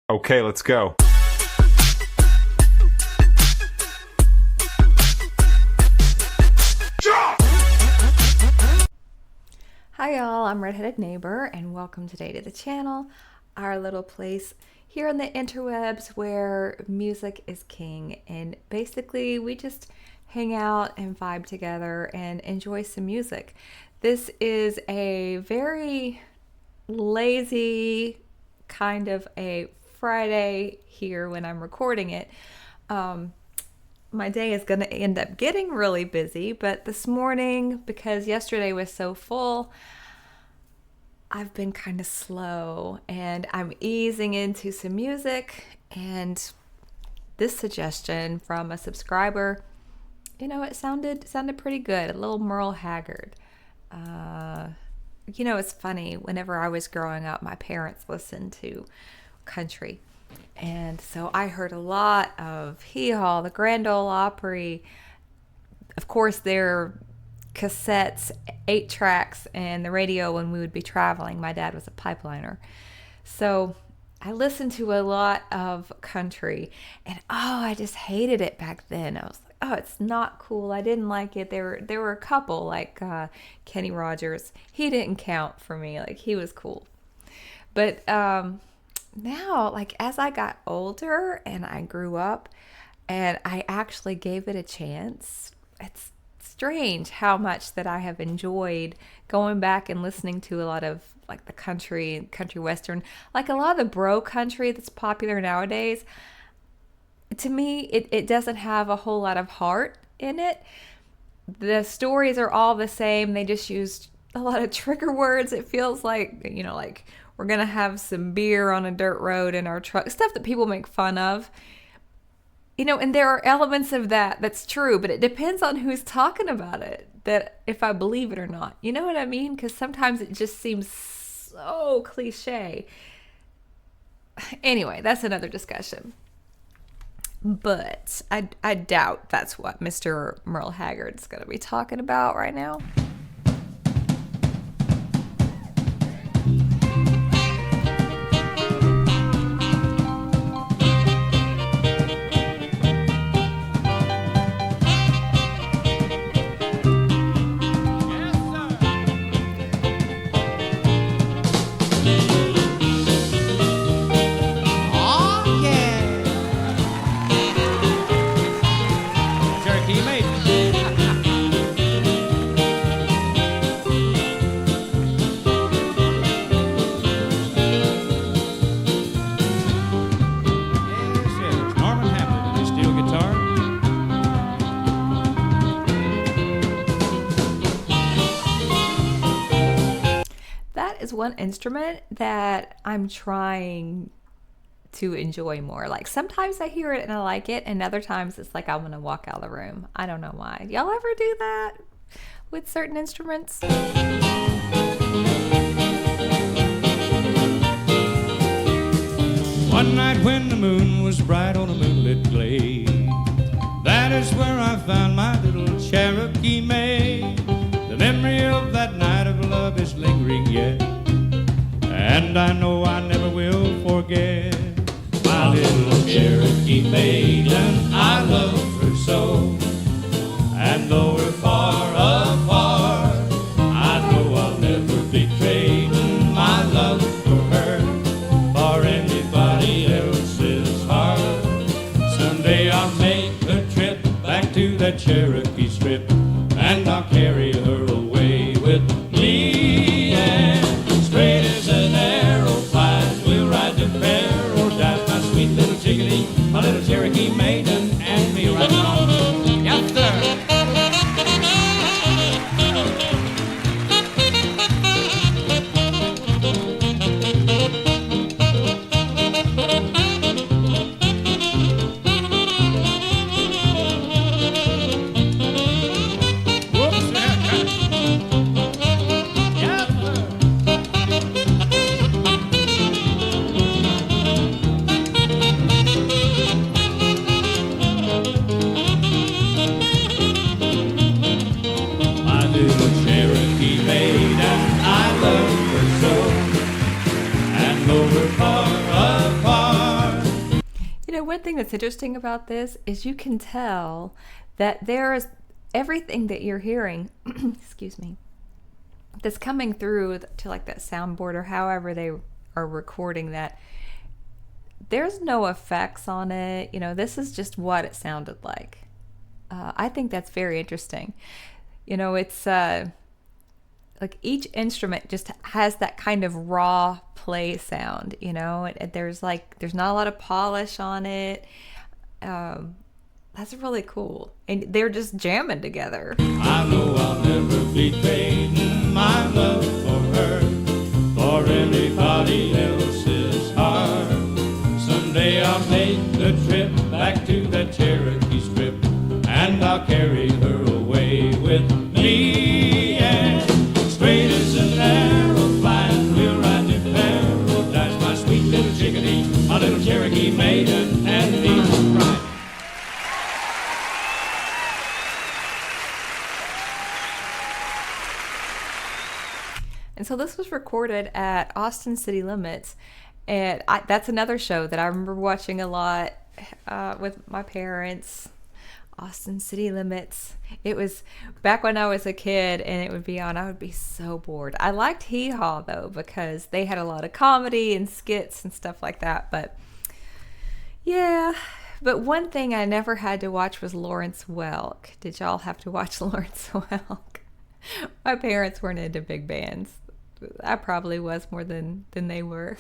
Okay, let's go. Hi y'all, I'm Redheaded Neighbor and welcome today to the channel, our little place here on the interwebs where music is king, and basically we just hang out and vibe together and enjoy some music. This is a very lazy kind of a Friday here when I'm recording it. My day is going to end up getting really busy, but this morning, because yesterday was so full, I've been kind of slow and I'm easing into some music. And this suggestion from a subscriber, it sounded pretty good. A little Merle Haggard. It's funny. Whenever I was growing up, my parents listened to country. And so I heard a lot of Hee Haw, the Grand Ole Opry, of course their cassettes, 8 tracks, and the radio when we would be traveling. My dad was a pipeliner. So I listened to a lot of country, and I just hated it back then. I was like, oh, it's not cool. I didn't like it. There were a couple, like Kenny Rogers. He didn't count for me. Like, he was cool. But now, like, as I got older and I grew up and I actually gave it a chance, it's strange how much that I have enjoyed going back and listening to a lot of like the country western, like a lot of the bro country that's popular nowadays. To me, it doesn't have a whole lot of heart in it. The stories are all the same. They just use a lot of trigger words. It feels like, like we're going to have some beer on a dirt road in our truck, stuff that people make fun of. And there are elements of that's true, but it depends on who's talking about it, that if I believe it or not. You know what I mean? Because sometimes it just seems so cliche. Anyway, that's another discussion. But I doubt that's what Mr. Merle Haggard's going to be talking about right now. Cherokee Maiden. Yes. Norman Hamlet and his steel guitar. That is one instrument that I'm trying to enjoy more. Like, sometimes I hear it and I like it, and other times it's like I want to walk out of the room. I don't know why. Y'all ever do that with certain instruments? One night when the moon was bright on a moonlit glade, that is where I found my little Cherokee maid. The memory of that night of love is lingering yet, and I know I never will forget my little Cherokee maiden. I love her so, and though we're far apart, I know I'll never be trading my love for her for anybody else's heart. Someday I'll make a trip back to that Cherokee strip, and I'll carry her away with me. And straight as an arrow flies, we'll ride to paradise. My sweet little chickadee, my little Cherokee maiden, and me right on. Yes, sir. One thing that's interesting about this is you can tell that there's everything that you're hearing, excuse me, that's coming through to like that soundboard or however they are recording that. There's no effects on it. This is just what it sounded like. I think that's very interesting. It's like each instrument just has that kind of raw play sound. There's not a lot of polish on it. That's really cool, and they're just jamming together. I know I'll never be trading my love for her for anybody else's heart. Someday I'll make the trip back to that Cherokee strip, and I'll carry her away with me. And straight as an arrow flying, we'll ride to paradise. My sweet little chickadee, my little Cherokee maiden, and me. Right. And so this was recorded at Austin City Limits. And that's another show that I remember watching a lot with my parents. Austin City Limits. It was back when I was a kid and it would be on. I would be so bored. I liked Hee Haw though because they had a lot of comedy and skits and stuff like that. But yeah. But one thing I never had to watch was Lawrence Welk. Did y'all have to watch Lawrence Welk? My parents weren't into big bands. I probably was more than they were.